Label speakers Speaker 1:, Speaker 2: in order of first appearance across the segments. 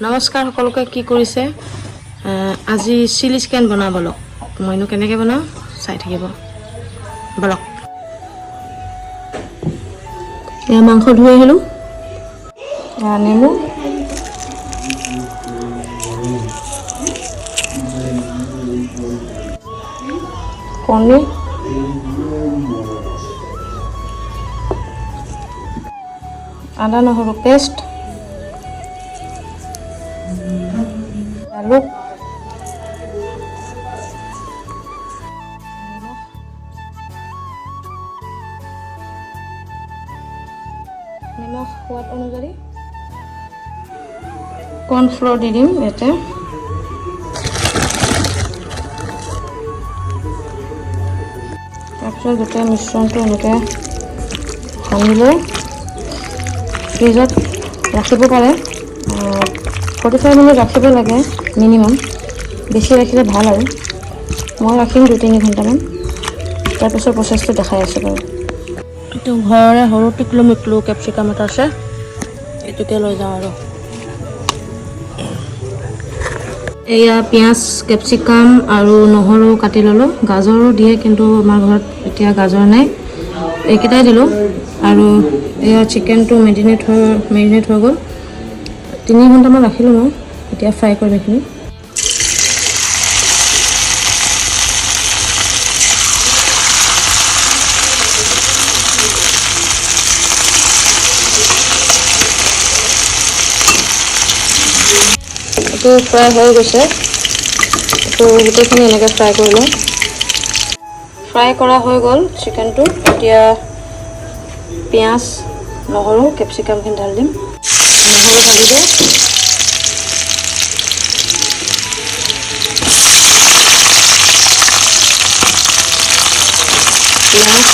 Speaker 1: নমস্কাৰ সকলোকে কি কৰিছে আজি চিলি চিকেন বনাবলো মইনো কেনেকৈ বনাও চাই থাকিব বলক এয়া মাংস ধুই আহিলো নেমু কণী আদা নহৰু পেষ্ট আলু নিমখ সোৱাদ অনুযায়ী কৰ্ণফ্ল'ৰ দি দিম ইয়াতে তাৰপিছত গোটেই মিশ্ৰণটো এনেকৈ সানি লৈ ফ্ৰিজত ৰাখিব পাৰে 45 মিনিট ৰাখিব লাগে মিনিমাম বেছি ৰাখিলে ভাল আৰু মই ৰাখিম 2-3 ঘণ্টামান তাৰপিছত প্ৰচেছটো দেখাই আছোঁ বাৰু এইটো ঘৰৰে সৰু টিকলু মিকলু কেপচিকাম এটা আছে এইটোকে লৈ যাওঁ আৰু এয়া পিঁয়াজ কেপচিকাম আৰু নহৰু কাটি ল'লোঁ গাজৰো দিয়ে কিন্তু আমাৰ ঘৰত এতিয়া গাজৰ নাই এইকেইটাই দিলোঁ আৰু এয়া চিকেনটো মেৰিনেট হৈ গ'ল 3 ঘণ্টামান ৰাখিলোঁ মই এতিয়া ফ্ৰাই কৰিম এইখিনি এইটো ফ্ৰাই হৈ গৈছে এইটো গোটেইখিনি এনেকৈ ফ্ৰাই কৰিলোঁ ফ্ৰাই কৰা হৈ গ'ল চিকেনটো এতিয়া পিঁয়াজ নহৰু কেপচিকামখিনি ঢালি দিম নহৰু ঢালি দিওঁ পিঁয়াজ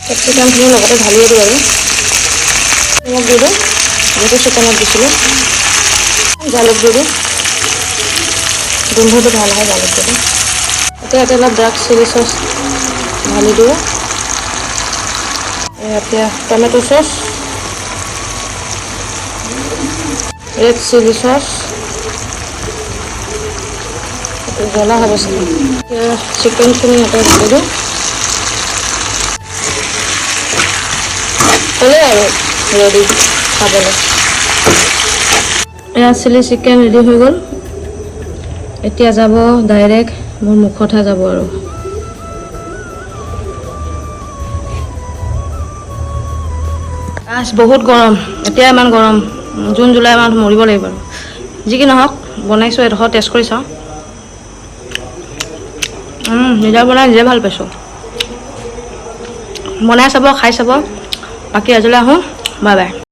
Speaker 1: কেপচিকামখিনি লগতে ঢালিয়ে দিওঁ আৰু অলপ দি দিওঁ যিটো চিকেনত দিছিলোঁ জালুক দি দিওঁ গোন্ধটো ভাল হয় জালুক দি দিওঁ এতিয়া অলপ ডাৰ্ক চিলি চচ ঢালি দিওঁ এতিয়া tomato sauce red chilli sauce জ্বলা হ'ব চাগে এতিয়া চিকেনখিনি ইয়াতে ঢালি দিওঁ হ'লে আৰু ৰেডি খাবলৈ এয়া চিলি চিকেন ৰেডি হৈ গ'ল এতিয়া যাব ডাইৰেক্ট মোৰ মুখতহে যাব আৰু বহুত গৰম এতিয়া ইমান গৰম জুন জুলাই মাহত মৰিব লাগিব আৰু যি কি নহওক বনাইছোঁ এডোখৰ টেষ্ট কৰি চাওঁ নিজে বনাই নিজে ভাল পাইছোঁ বনাই চাব খাই চাব বাকী আজিলৈ আহোঁ বাই বাই